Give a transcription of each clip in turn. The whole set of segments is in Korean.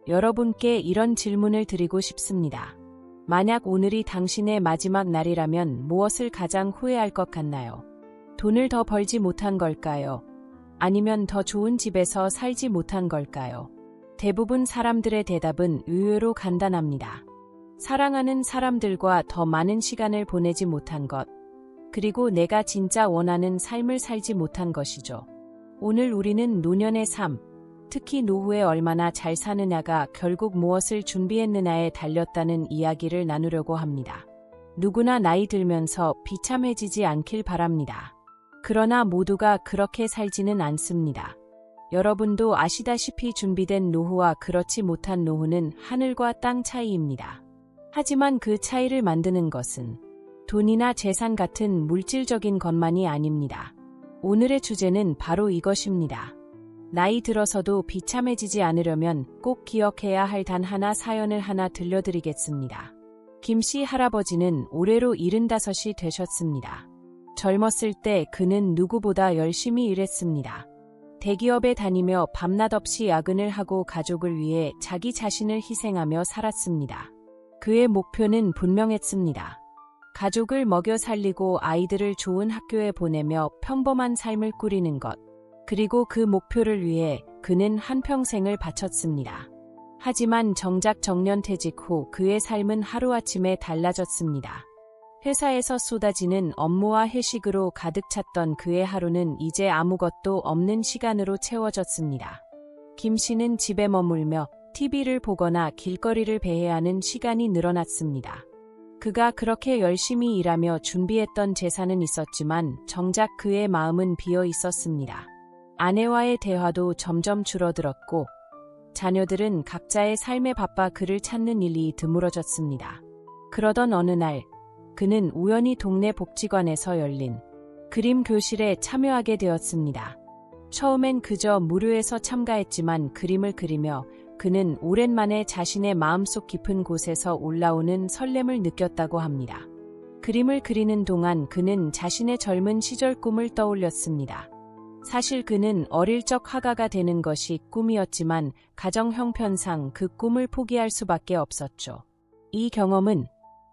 여러분께 이런 질문을 드리고 싶습니다. 만약 오늘이 당신의 마지막 날이라면 무엇을 가장 후회할 것 같나요? 돈을 더 벌지 못한 걸까요? 아니면 더 좋은 집에서 살지 못한 걸까요? 대부분 사람들의 대답은 의외로 간단합니다. 사랑하는 사람들과 더 많은 시간을 보내지 못한 것, 그리고 내가 진짜 원하는 삶을 살지 못한 것이죠. 오늘 우리는 노년의 삶, 특히 노후에 얼마나 잘 사느냐가 결국 무엇을 준비했느냐에 달렸다는 이야기를 나누려고 합니다. 누구나 나이 들면서 비참해지지 않길 바랍니다. 그러나 모두가 그렇게 살지는 않습니다. 여러분도 아시다시피 준비된 노후와 그렇지 못한 노후는 하늘과 땅 차이입니다. 하지만 그 차이를 만드는 것은 돈이나 재산 같은 물질적인 것만이 아닙니다. 오늘의 주제는 바로 이것입니다. 나이 들어서도 비참해지지 않으려면 꼭 기억해야 할 단 하나 사연을 하나 들려드리겠습니다. 김씨 할아버지는 올해로 75이 되셨습니다. 젊었을 때 그는 누구보다 열심히 일했습니다. 대기업에 다니며 밤낮 없이 야근을 하고 가족을 위해 자기 자신을 희생하며 살았습니다. 그의 목표는 분명했습니다. 가족을 먹여 살리고 아이들을 좋은 학교에 보내며 평범한 삶을 꾸리는 것. 그리고 그 목표를 위해 그는 한평생을 바쳤습니다. 하지만 정작 정년퇴직 후 그의 삶은 하루아침에 달라졌습니다. 회사에서 쏟아지는 업무와 회식으로 가득 찼던 그의 하루는 이제 아무것도 없는 시간으로 채워졌습니다. 김 씨는 집에 머물며 TV를 보거나 길거리를 배회하는 시간이 늘어났습니다. 그가 그렇게 열심히 일하며 준비했던 재산은 있었지만 정작 그의 마음은 비어 있었습니다. 아내와의 대화도 점점 줄어들었고 자녀들은 각자의 삶에 바빠 그를 찾는 일이 드물어졌습니다. 그러던 어느 날 그는 우연히 동네 복지관에서 열린 그림 교실에 참여하게 되었습니다. 처음엔 그저 무료에서 참가했지만 그림을 그리며 그는 오랜만에 자신의 마음속 깊은 곳에서 올라오는 설렘을 느꼈다고 합니다. 그림을 그리는 동안 그는 자신의 젊은 시절 꿈을 떠올렸습니다. 사실 그는 어릴 적 화가가 되는 것이 꿈이었지만 가정 형편상 그 꿈을 포기할 수밖에 없었죠. 이 경험은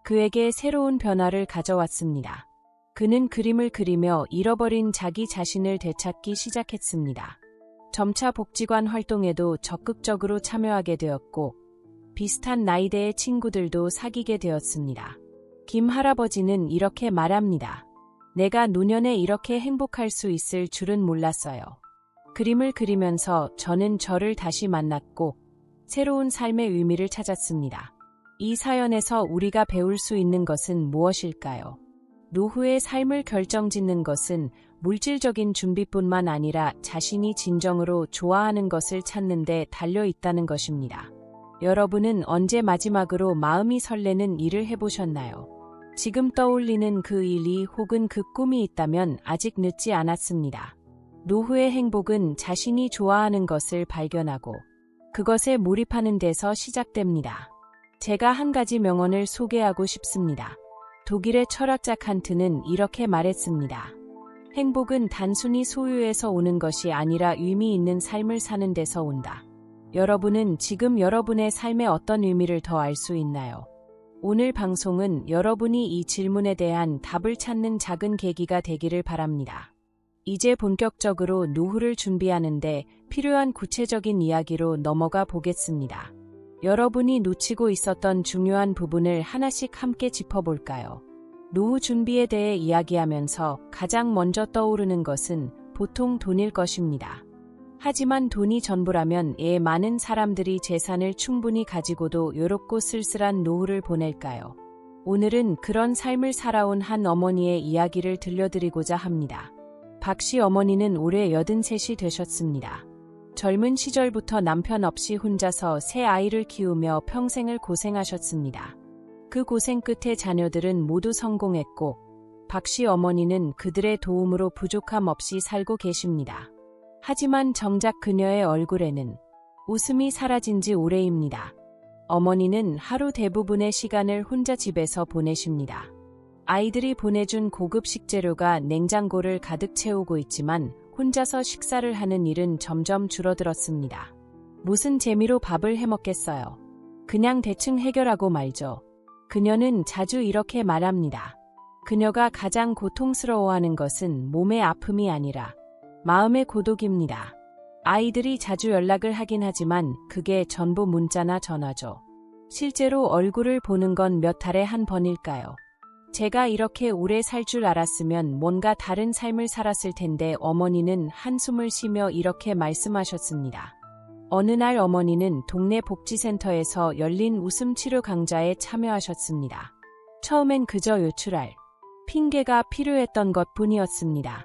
그에게 새로운 변화를 가져왔습니다. 그는 그림을 그리며 잃어버린 자기 자신을 되찾기 시작했습니다. 점차 복지관 활동에도 적극적으로 참여하게 되었고 비슷한 나이대의 친구들도 사귀게 되었습니다. 김 할아버지는 이렇게 말합니다. 내가 노년에 이렇게 행복할 수 있을 줄은 몰랐어요. 그림을 그리면서 저는 저를 다시 만났고 새로운 삶의 의미를 찾았습니다. 이 사연에서 우리가 배울 수 있는 것은 무엇일까요? 노후의 삶을 결정짓는 것은 물질적인 준비뿐만 아니라 자신이 진정으로 좋아하는 것을 찾는 데 달려 있다는 것입니다. 여러분은 언제 마지막으로 마음이 설레는 일을 해보셨나요? 지금 떠올리는 그 일이 혹은 그 꿈이 있다면 아직 늦지 않았습니다. 노후의 행복은 자신이 좋아하는 것을 발견하고 그것에 몰입하는 데서 시작됩니다. 제가 한 가지 명언을 소개하고 싶습니다. 독일의 철학자 칸트는 이렇게 말했습니다. 행복은 단순히 소유에서 오는 것이 아니라 의미 있는 삶을 사는 데서 온다. 여러분은 지금 여러분의 삶에 어떤 의미를 더 알 수 있나요? 오늘 방송은 여러분이 이 질문에 대한 답을 찾는 작은 계기가 되기를 바랍니다. 이제 본격적으로 노후를 준비하는데 필요한 구체적인 이야기로 넘어가 보겠습니다. 여러분이 놓치고 있었던 중요한 부분을 하나씩 함께 짚어볼까요? 노후 준비에 대해 이야기하면서 가장 먼저 떠오르는 것은 보통 돈일 것입니다. 하지만 돈이 전부라면 많은 사람들이 재산을 충분히 가지고도 외롭고 쓸쓸한 노후를 보낼까요? 오늘은 그런 삶을 살아온 한 어머니의 이야기를 들려드리고자 합니다. 박 씨 어머니는 올해 83이 되셨습니다. 젊은 시절부터 남편 없이 혼자서 세 아이를 키우며 평생을 고생하셨습니다. 그 고생 끝에 자녀들은 모두 성공했고 박 씨 어머니는 그들의 도움으로 부족함 없이 살고 계십니다. 하지만 정작 그녀의 얼굴에는 웃음이 사라진 지 오래입니다. 어머니는 하루 대부분의 시간을 혼자 집에서 보내십니다. 아이들이 보내준 고급 식재료가 냉장고를 가득 채우고 있지만 혼자서 식사를 하는 일은 점점 줄어들었습니다. 무슨 재미로 밥을 해먹겠어요. 그냥 대충 해결하고 말죠. 그녀는 자주 이렇게 말합니다. 그녀가 가장 고통스러워하는 것은 몸의 아픔이 아니라 마음의 고독입니다. 아이들이 자주 연락을 하긴 하지만 그게 전부 문자나 전화죠. 실제로 얼굴을 보는 건 몇 달에 한 번일까요? 제가 이렇게 오래 살 줄 알았으면 뭔가 다른 삶을 살았을 텐데 어머니는 한숨을 쉬며 이렇게 말씀하셨습니다. 어느 날 어머니는 동네 복지센터에서 열린 웃음 치료 강좌에 참여하셨습니다. 처음엔 그저 요출할 핑계가 필요했던 것뿐이었습니다.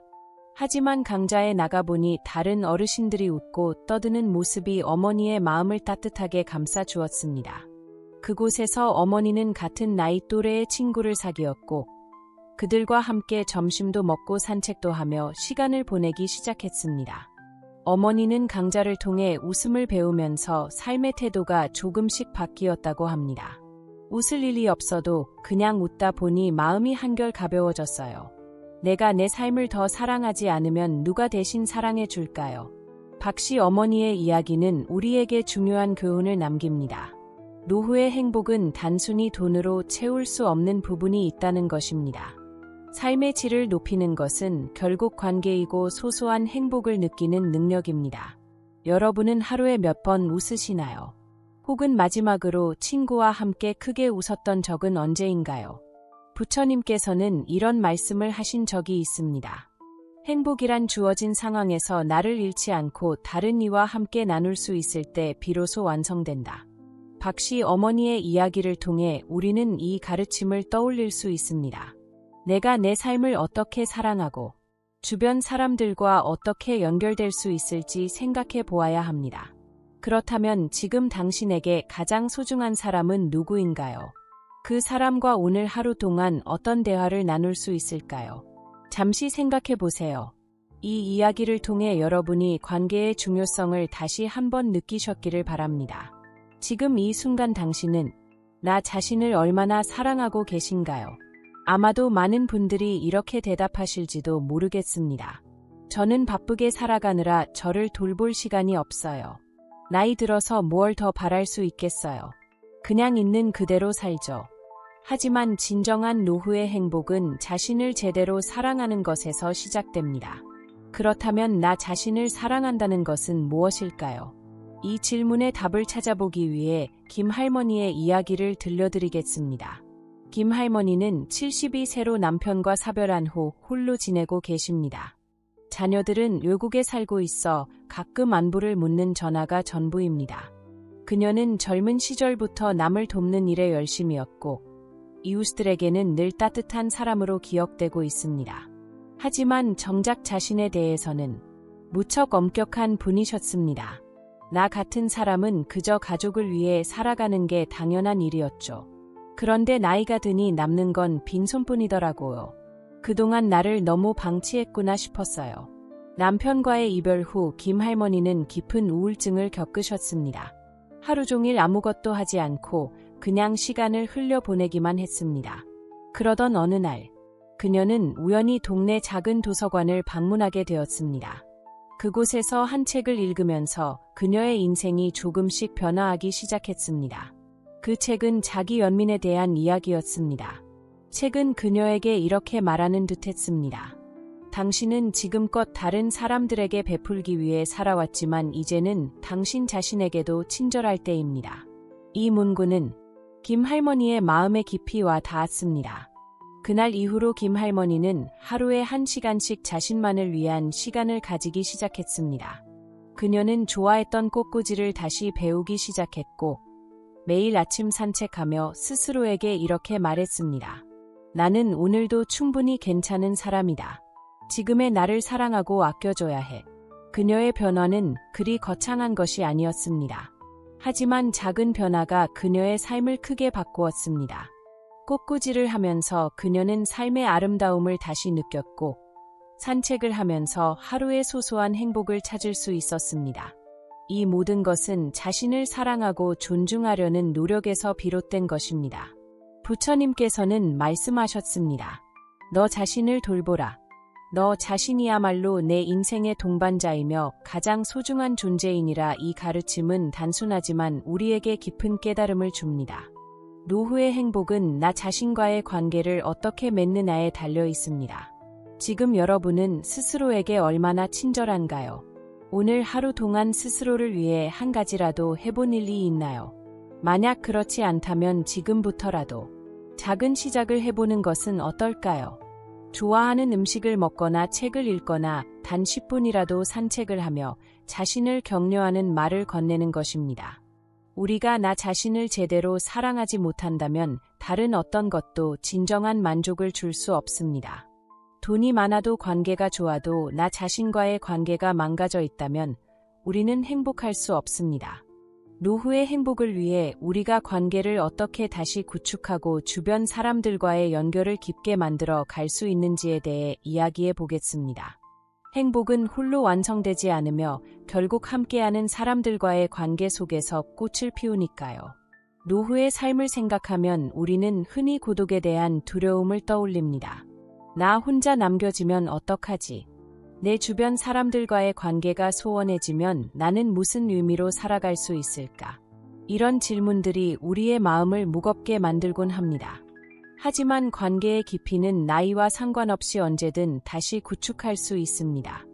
하지만 강좌에 나가보니 다른 어르신들이 웃고 떠드는 모습이 어머니의 마음을 따뜻하게 감싸주었습니다. 그곳에서 어머니는 같은 나이 또래의 친구를 사귀었고 그들과 함께 점심도 먹고 산책도 하며 시간을 보내기 시작했습니다. 어머니는 강좌를 통해 웃음을 배우면서 삶의 태도가 조금씩 바뀌었다고 합니다. 웃을 일이 없어도 그냥 웃다 보니 마음이 한결 가벼워졌어요. 내가 내 삶을 더 사랑하지 않으면 누가 대신 사랑해 줄까요? 박씨 어머니의 이야기는 우리에게 중요한 교훈을 남깁니다. 노후의 행복은 단순히 돈으로 채울 수 없는 부분이 있다는 것입니다. 삶의 질을 높이는 것은 결국 관계이고 소소한 행복을 느끼는 능력입니다. 여러분은 하루에 몇 번 웃으시나요? 혹은 마지막으로 친구와 함께 크게 웃었던 적은 언제인가요? 부처님께서는 이런 말씀을 하신 적이 있습니다. 행복이란 주어진 상황에서 나를 잃지 않고 다른 이와 함께 나눌 수 있을 때 비로소 완성된다. 박씨 어머니의 이야기를 통해 우리는 이 가르침을 떠올릴 수 있습니다. 내가 내 삶을 어떻게 사랑하고 주변 사람들과 어떻게 연결될 수 있을지 생각해 보아야 합니다. 그렇다면 지금 당신에게 가장 소중한 사람은 누구인가요? 그 사람과 오늘 하루 동안 어떤 대화를 나눌 수 있을까요? 잠시 생각해 보세요. 이 이야기를 통해 여러분이 관계의 중요성을 다시 한번 느끼셨기를 바랍니다. 지금 이 순간 당신은 나 자신을 얼마나 사랑하고 계신가요? 아마도 많은 분들이 이렇게 대답하실지도 모르겠습니다. 저는 바쁘게 살아가느라 저를 돌볼 시간이 없어요. 나이 들어서 뭘 더 바랄 수 있겠어요. 그냥 있는 그대로 살죠. 하지만 진정한 노후의 행복은 자신을 제대로 사랑하는 것에서 시작됩니다. 그렇다면 나 자신을 사랑한다는 것은 무엇일까요? 이 질문의 답을 찾아보기 위해 김 할머니의 이야기를 들려드리겠습니다. 김 할머니는 72세로 남편과 사별한 후 홀로 지내고 계십니다. 자녀들은 외국에 살고 있어 가끔 안부를 묻는 전화가 전부입니다. 그녀는 젊은 시절부터 남을 돕는 일에 열심이었고 이웃들에게는 늘 따뜻한 사람으로 기억되고 있습니다. 하지만 정작 자신에 대해서는 무척 엄격한 분이셨습니다. 나 같은 사람은 그저 가족을 위해 살아가는 게 당연한 일이었죠. 그런데 나이가 드니 남는 건 빈손뿐이더라고요. 그동안 나를 너무 방치했구나 싶었어요. 남편과의 이별 후 김 할머니는 깊은 우울증을 겪으셨습니다. 하루 종일 아무것도 하지 않고 그냥 시간을 흘려보내기만 했습니다. 그러던 어느 날, 그녀는 우연히 동네 작은 도서관을 방문하게 되었습니다. 그곳에서 한 책을 읽으면서 그녀의 인생이 조금씩 변화하기 시작했습니다. 그 책은 자기 연민에 대한 이야기였습니다. 책은 그녀에게 이렇게 말하는 듯했습니다. 당신은 지금껏 다른 사람들에게 베풀기 위해 살아왔지만 이제는 당신 자신에게도 친절할 때입니다. 이 문구는 김 할머니의 마음에 깊이 와 닿았습니다. 그날 이후로 김 할머니는 하루에 1시간씩 자신만을 위한 시간을 가지기 시작했습니다. 그녀는 좋아했던 꽃꽂이를 다시 배우기 시작했고 매일 아침 산책하며 스스로에게 이렇게 말했습니다. 나는 오늘도 충분히 괜찮은 사람이다. 지금의 나를 사랑하고 아껴줘야 해. 그녀의 변화는 그리 거창한 것이 아니었습니다. 하지만 작은 변화가 그녀의 삶을 크게 바꾸었습니다. 꽃꽂이를 하면서 그녀는 삶의 아름다움을 다시 느꼈고 산책을 하면서 하루의 소소한 행복을 찾을 수 있었습니다. 이 모든 것은 자신을 사랑하고 존중하려는 노력에서 비롯된 것입니다. 부처님께서는 말씀하셨습니다. 너 자신을 돌보라. 너 자신이야말로 내 인생의 동반자이며 가장 소중한 존재이니라. 이 가르침은 단순하지만 우리에게 깊은 깨달음을 줍니다. 노후의 행복은 나 자신과의 관계를 어떻게 맺느냐에 달려 있습니다. 지금 여러분은 스스로에게 얼마나 친절한가요? 오늘 하루 동안 스스로를 위해 한 가지라도 해본 일이 있나요? 만약 그렇지 않다면 지금부터라도 작은 시작을 해보는 것은 어떨까요? 좋아하는 음식을 먹거나 책을 읽거나 단 10분이라도 산책을 하며 자신을 격려하는 말을 건네는 것입니다. 우리가 나 자신을 제대로 사랑하지 못한다면 다른 어떤 것도 진정한 만족을 줄 수 없습니다. 돈이 많아도 관계가 좋아도 나 자신과의 관계가 망가져 있다면 우리는 행복할 수 없습니다. 노후의 행복을 위해 우리가 관계를 어떻게 다시 구축하고 주변 사람들과의 연결을 깊게 만들어 갈 수 있는지에 대해 이야기해 보겠습니다. 행복은 홀로 완성되지 않으며 결국 함께하는 사람들과의 관계 속에서 꽃을 피우니까요. 노후의 삶을 생각하면 우리는 흔히 고독에 대한 두려움을 떠올립니다. 나 혼자 남겨지면 어떡하지? 내 주변 사람들과의 관계가 소원해지면 나는 무슨 의미로 살아갈 수 있을까? 이런 질문들이 우리의 마음을 무겁게 만들곤 합니다. 하지만 관계의 깊이는 나이와 상관없이 언제든 다시 구축할 수 있습니다.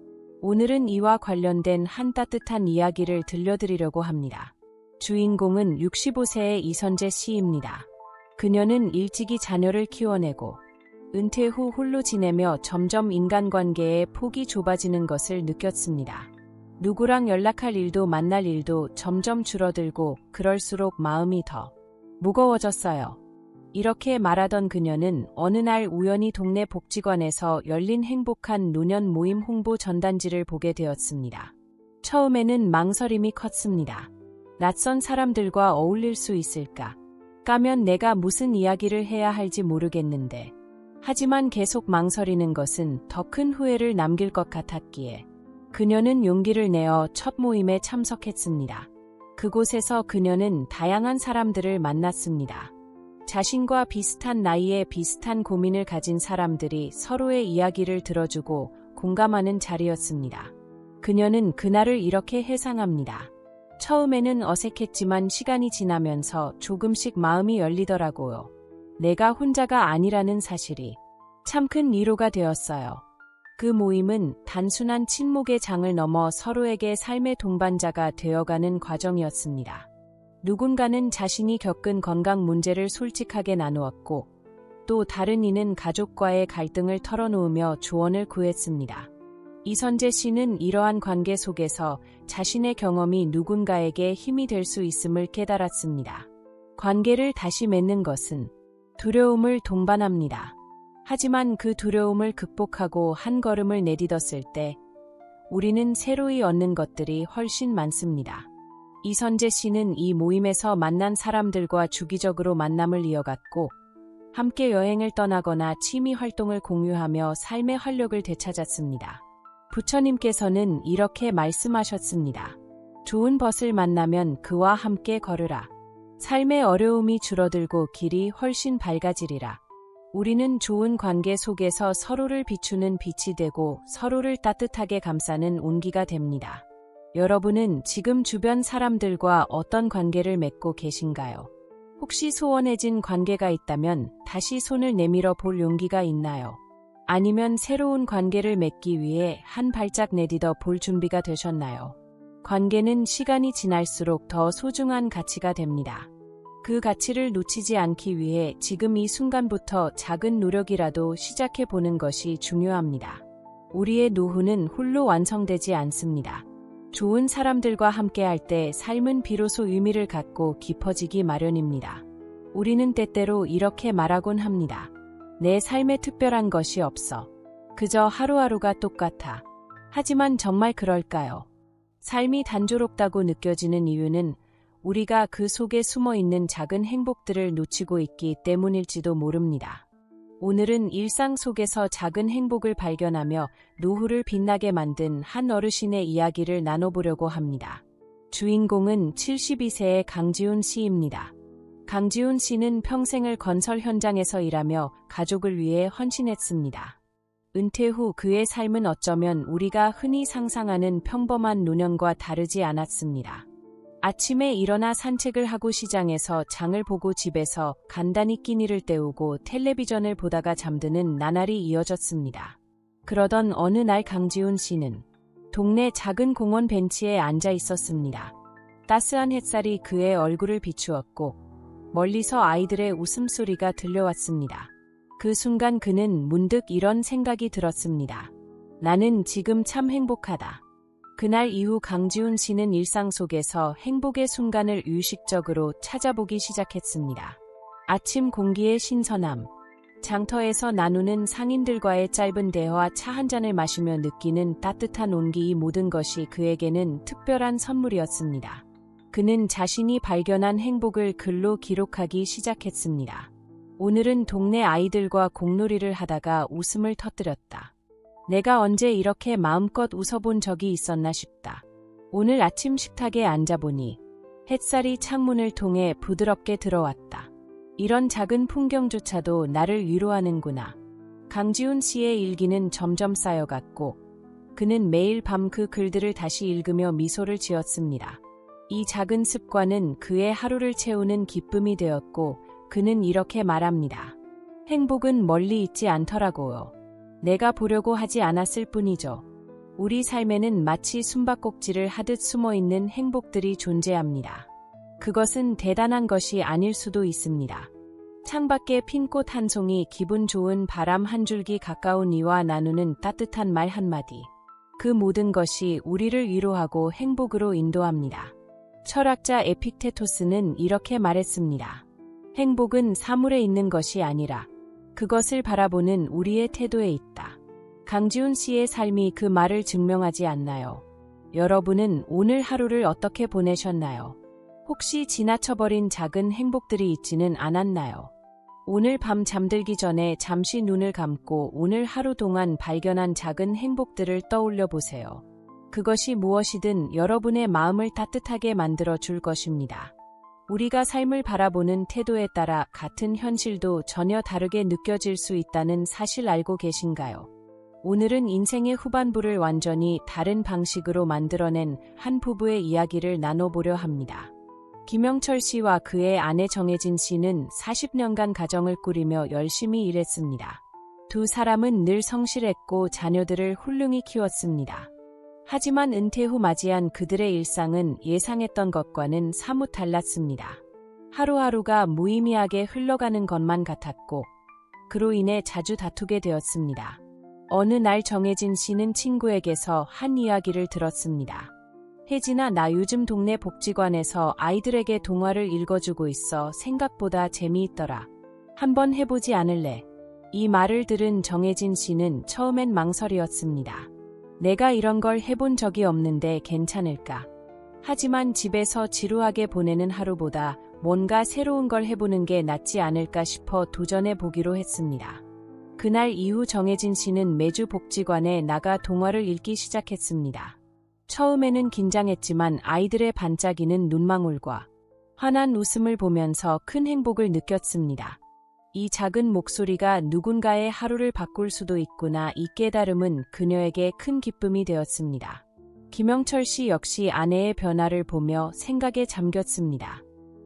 오늘은 이와 관련된 한 따뜻한 이야기를 들려드리려고 합니다. 주인공은 65세의 이선재 씨입니다. 그녀는 일찍이 자녀를 키워내고 은퇴 후 홀로 지내며 점점 인간관계에 폭이 좁아지는 것을 느꼈습니다. 누구랑 연락할 일도 만날 일도 점점 줄어들고 그럴수록 마음이 더 무거워졌어요. 이렇게 말하던 그녀는 어느 날 우연히 동네 복지관에서 열린 행복한 노년 모임 홍보 전단지를 보게 되었습니다. 처음에는 망설임이 컸습니다. 낯선 사람들과 어울릴 수 있을까? 가면 내가 무슨 이야기를 해야 할지 모르겠는데. 하지만 계속 망설이는 것은 더 큰 후회를 남길 것 같았기에 그녀는 용기를 내어 첫 모임에 참석했습니다. 그곳에서 그녀는 다양한 사람들을 만났습니다. 자신과 비슷한 나이에 비슷한 고민을 가진 사람들이 서로의 이야기를 들어주고 공감하는 자리였습니다. 그녀는 그날을 이렇게 회상합니다. 처음에는 어색했지만 시간이 지나면서 조금씩 마음이 열리더라고요. 내가 혼자가 아니라는 사실이 참 큰 위로가 되었어요. 그 모임은 단순한 친목의 장을 넘어 서로에게 삶의 동반자가 되어가는 과정이었습니다. 누군가는 자신이 겪은 건강 문제를 솔직하게 나누었고, 또 다른 이는 가족과의 갈등을 털어놓으며 조언을 구했습니다. 이선재 씨는 이러한 관계 속에서 자신의 경험이 누군가에게 힘이 될 수 있음을 깨달았습니다. 관계를 다시 맺는 것은 두려움을 동반합니다. 하지만 그 두려움을 극복하고 한 걸음을 내딛었을 때 우리는 새로이 얻는 것들이 훨씬 많습니다. 이선재 씨는 이 모임에서 만난 사람들과 주기적으로 만남을 이어갔고 함께 여행을 떠나거나 취미 활동을 공유하며 삶의 활력을 되찾았습니다. 부처님께서는 이렇게 말씀하셨습니다. 좋은 벗을 만나면 그와 함께 걸으라. 삶의 어려움이 줄어들고 길이 훨씬 밝아지리라. 우리는 좋은 관계 속에서 서로를 비추는 빛이 되고 서로를 따뜻하게 감싸는 온기가 됩니다. 여러분은 지금 주변 사람들과 어떤 관계를 맺고 계신가요? 혹시 소원해진 관계가 있다면 다시 손을 내밀어 볼 용기가 있나요? 아니면 새로운 관계를 맺기 위해 한 발짝 내딛어 볼 준비가 되셨나요? 관계는 시간이 지날수록 더 소중한 가치가 됩니다. 그 가치를 놓치지 않기 위해 지금 이 순간부터 작은 노력이라도 시작해 보는 것이 중요합니다. 우리의 노후는 홀로 완성되지 않습니다. 좋은 사람들과 함께할 때 삶은 비로소 의미를 갖고 깊어지기 마련입니다. 우리는 때때로 이렇게 말하곤 합니다. 내 삶에 특별한 것이 없어. 그저 하루하루가 똑같아. 하지만 정말 그럴까요? 삶이 단조롭다고 느껴지는 이유는 우리가 그 속에 숨어있는 작은 행복들을 놓치고 있기 때문일지도 모릅니다. 오늘은 일상 속에서 작은 행복을 발견하며 노후를 빛나게 만든 한 어르신의 이야기를 나눠보려고 합니다. 주인공은 72세의 강지훈 씨입니다. 강지훈 씨는 평생을 건설 현장에서 일하며 가족을 위해 헌신했습니다. 은퇴 후 그의 삶은 어쩌면 우리가 흔히 상상하는 평범한 노년과 다르지 않았습니다. 아침에 일어나 산책을 하고 시장에서 장을 보고 집에서 간단히 끼니를 때우고 텔레비전을 보다가 잠드는 나날이 이어졌습니다. 그러던 어느 날 강지훈 씨는 동네 작은 공원 벤치에 앉아 있었습니다. 따스한 햇살이 그의 얼굴을 비추었고 멀리서 아이들의 웃음소리가 들려왔습니다. 그 순간 그는 문득 이런 생각이 들었습니다. 나는 지금 참 행복하다. 그날 이후 강지훈 씨는 일상 속에서 행복의 순간을 의식적으로 찾아보기 시작했습니다. 아침 공기의 신선함, 장터에서 나누는 상인들과의 짧은 대화, 차 한 잔을 마시며 느끼는 따뜻한 온기, 이 모든 것이 그에게는 특별한 선물이었습니다. 그는 자신이 발견한 행복을 글로 기록하기 시작했습니다. 오늘은 동네 아이들과 공놀이를 하다가 웃음을 터뜨렸다. 내가 언제 이렇게 마음껏 웃어본 적이 있었나 싶다. 오늘 아침 식탁에 앉아보니 햇살이 창문을 통해 부드럽게 들어왔다. 이런 작은 풍경조차도 나를 위로하는구나. 강지훈 씨의 일기는 점점 쌓여갔고 그는 매일 밤 그 글들을 다시 읽으며 미소를 지었습니다. 이 작은 습관은 그의 하루를 채우는 기쁨이 되었고 그는 이렇게 말합니다. 행복은 멀리 있지 않더라고요. 내가 보려고 하지 않았을 뿐이죠. 우리 삶에는 마치 숨바꼭질을 하듯 숨어있는 행복들이 존재합니다. 그것은 대단한 것이 아닐 수도 있습니다. 창밖에 핀 꽃 한 송이, 기분 좋은 바람 한 줄기, 가까운 이와 나누는 따뜻한 말 한마디. 그 모든 것이 우리를 위로하고 행복으로 인도합니다. 철학자 에픽테토스는 이렇게 말했습니다. 행복은 사물에 있는 것이 아니라 그것을 바라보는 우리의 태도에 있다. 강지훈 씨의 삶이 그 말을 증명하지 않나요? 여러분은 오늘 하루를 어떻게 보내셨나요? 혹시 지나쳐버린 작은 행복들이 있지는 않았나요? 오늘 밤 잠들기 전에 잠시 눈을 감고 오늘 하루 동안 발견한 작은 행복들을 떠올려 보세요. 그것이 무엇이든 여러분의 마음을 따뜻하게 만들어 줄 것입니다. 우리가 삶을 바라보는 태도에 따라 같은 현실도 전혀 다르게 느껴질 수 있다는 사실 알고 계신가요? 오늘은 인생의 후반부를 완전히 다른 방식으로 만들어낸 한 부부의 이야기를 나눠보려 합니다. 김영철 씨와 그의 아내 정혜진 씨는 40년간 가정을 꾸리며 열심히 일했습니다. 두 사람은 늘 성실했고 자녀들을 훌륭히 키웠습니다. 하지만 은퇴 후 맞이한 그들의 일상은 예상했던 것과는 사뭇 달랐습니다. 하루하루가 무의미하게 흘러가는 것만 같았고 그로 인해 자주 다투게 되었습니다. 어느 날 정혜진 씨는 친구에게서 한 이야기를 들었습니다. 혜진아, 나 요즘 동네 복지관에서 아이들에게 동화를 읽어주고 있어. 생각보다 재미있더라. 한번 해보지 않을래? 이 말을 들은 정혜진 씨는 처음엔 망설였습니다. 내가 이런 걸 해본 적이 없는데 괜찮을까? 하지만 집에서 지루하게 보내는 하루보다 뭔가 새로운 걸 해보는 게 낫지 않을까 싶어 도전해 보기로 했습니다. 그날 이후 정혜진 씨는 매주 복지관에 나가 동화를 읽기 시작했습니다. 처음에는 긴장했지만 아이들의 반짝이는 눈망울과 환한 웃음을 보면서 큰 행복을 느꼈습니다. 이 작은 목소리가 누군가의 하루를 바꿀 수도 있구나, 이 깨달음은 그녀에게 큰 기쁨이 되었습니다. 김영철 씨 역시 아내의 변화를 보며 생각에 잠겼습니다.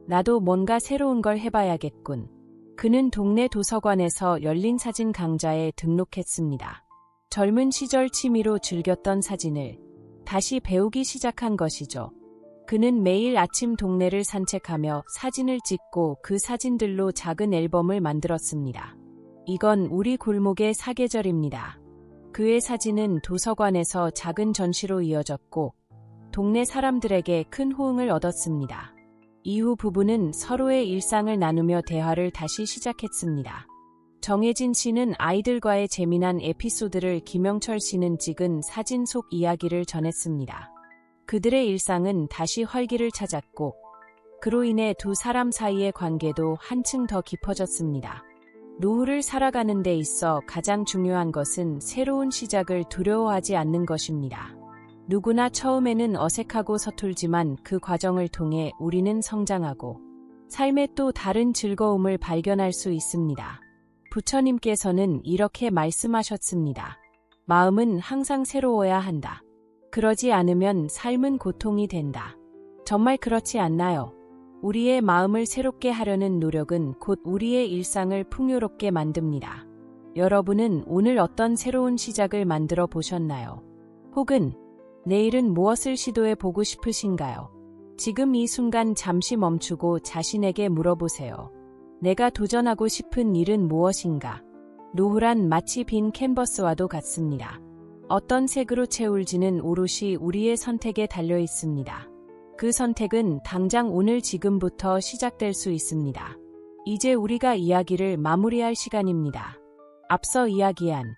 나도 뭔가 새로운 걸 해봐야겠군. 그는 동네 도서관에서 열린 사진 강좌에 등록했습니다. 젊은 시절 취미로 즐겼던 사진을 다시 배우기 시작한 것이죠. 그는 매일 아침 동네를 산책하며 사진을 찍고 그 사진들로 작은 앨범을 만들었습니다. 이건 우리 골목의 사계절입니다. 그의 사진은 도서관에서 작은 전시로 이어졌고 동네 사람들에게 큰 호응을 얻었습니다. 이후 부부는 서로의 일상을 나누며 대화를 다시 시작했습니다. 정혜진 씨는 아이들과의 재미난 에피소드를, 김영철 씨는 찍은 사진 속 이야기를 전했습니다. 그들의 일상은 다시 활기를 찾았고 그로 인해 두 사람 사이의 관계도 한층 더 깊어졌습니다. 노후를 살아가는 데 있어 가장 중요한 것은 새로운 시작을 두려워하지 않는 것입니다. 누구나 처음에는 어색하고 서툴지만 그 과정을 통해 우리는 성장하고 삶의 또 다른 즐거움을 발견할 수 있습니다. 부처님께서는 이렇게 말씀하셨습니다. 마음은 항상 새로워야 한다. 그러지 않으면 삶은 고통이 된다. 정말 그렇지 않나요? 우리의 마음을 새롭게 하려는 노력은 곧 우리의 일상을 풍요롭게 만듭니다. 여러분은 오늘 어떤 새로운 시작을 만들어 보셨나요? 혹은 내일은 무엇을 시도해 보고 싶으신가요? 지금 이 순간 잠시 멈추고 자신에게 물어보세요. 내가 도전하고 싶은 일은 무엇인가? 노후란 마치 빈 캔버스와도 같습니다. 어떤 색으로 채울지는 오롯이 우리의 선택에 달려 있습니다. 그 선택은 당장 오늘 지금부터 시작될 수 있습니다. 이제 우리가 이야기를 마무리할 시간입니다. 앞서 이야기한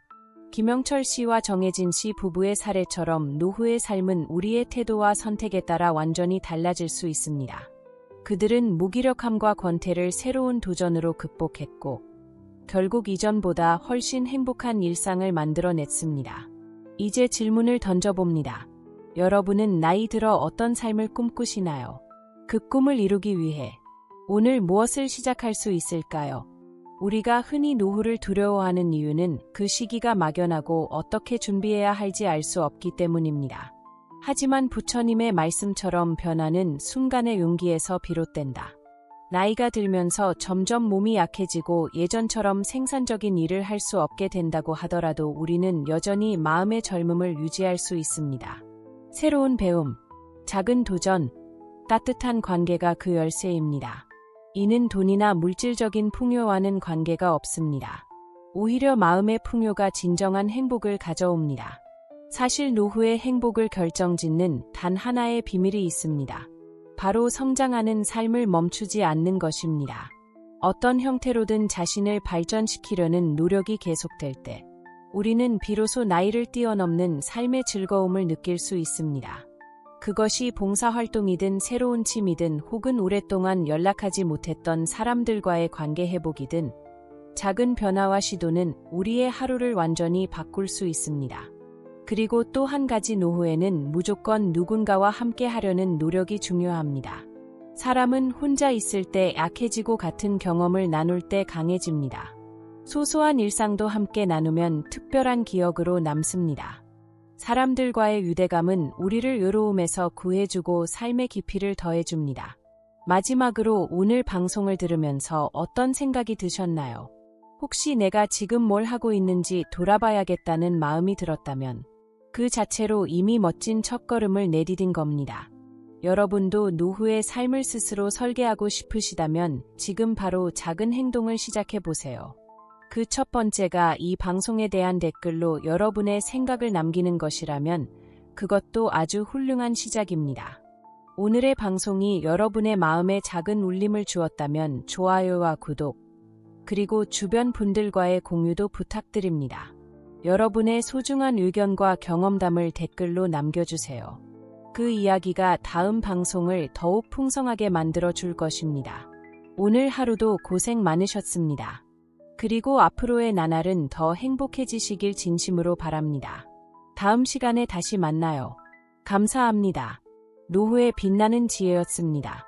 김영철 씨와 정혜진 씨 부부의 사례처럼 노후의 삶은 우리의 태도와 선택에 따라 완전히 달라질 수 있습니다. 그들은 무기력함과 권태를 새로운 도전으로 극복했고 결국 이전보다 훨씬 행복한 일상을 만들어냈습니다. 이제 질문을 던져봅니다. 여러분은 나이 들어 어떤 삶을 꿈꾸시나요? 그 꿈을 이루기 위해 오늘 무엇을 시작할 수 있을까요? 우리가 흔히 노후를 두려워하는 이유는 그 시기가 막연하고 어떻게 준비해야 할지 알 수 없기 때문입니다. 하지만 부처님의 말씀처럼 변화는 순간의 용기에서 비롯된다. 나이가 들면서 점점 몸이 약해지고 예전처럼 생산적인 일을 할 수 없게 된다고 하더라도 우리는 여전히 마음의 젊음을 유지할 수 있습니다. 새로운 배움, 작은 도전, 따뜻한 관계가 그 열쇠입니다. 이는 돈이나 물질적인 풍요와는 관계가 없습니다. 오히려 마음의 풍요가 진정한 행복을 가져옵니다. 사실 노후의 행복을 결정짓는 단 하나의 비밀이 있습니다. 바로 성장하는 삶을 멈추지 않는 것입니다. 어떤 형태로든 자신을 발전시키려는 노력이 계속될 때 우리는 비로소 나이를 뛰어넘는 삶의 즐거움을 느낄 수 있습니다. 그것이 봉사활동이든 새로운 취미든 혹은 오랫동안 연락하지 못했던 사람들과의 관계 회복이든 작은 변화와 시도는 우리의 하루를 완전히 바꿀 수 있습니다. 그리고 또 한 가지 노후에는 무조건 누군가와 함께 하려는 노력이 중요합니다. 사람은 혼자 있을 때 약해지고 같은 경험을 나눌 때 강해집니다. 소소한 일상도 함께 나누면 특별한 기억으로 남습니다. 사람들과의 유대감은 우리를 외로움에서 구해주고 삶의 깊이를 더해줍니다. 마지막으로 오늘 방송을 들으면서 어떤 생각이 드셨나요? 혹시 내가 지금 뭘 하고 있는지 돌아봐야겠다는 마음이 들었다면 그 자체로 이미 멋진 첫걸음을 내디딘 겁니다. 여러분도 노후의 삶을 스스로 설계하고 싶으시다면 지금 바로 작은 행동을 시작해보세요. 그 첫 번째가 이 방송에 대한 댓글로 여러분의 생각을 남기는 것이라면 그것도 아주 훌륭한 시작입니다. 오늘의 방송이 여러분의 마음에 작은 울림을 주었다면 좋아요와 구독, 그리고 주변 분들과의 공유도 부탁드립니다. 여러분의 소중한 의견과 경험담을 댓글로 남겨주세요. 그 이야기가 다음 방송을 더욱 풍성하게 만들어 줄 것입니다. 오늘 하루도 고생 많으셨습니다. 그리고 앞으로의 나날은 더 행복해지시길 진심으로 바랍니다. 다음 시간에 다시 만나요. 감사합니다. 노후의 빛나는 지혜였습니다.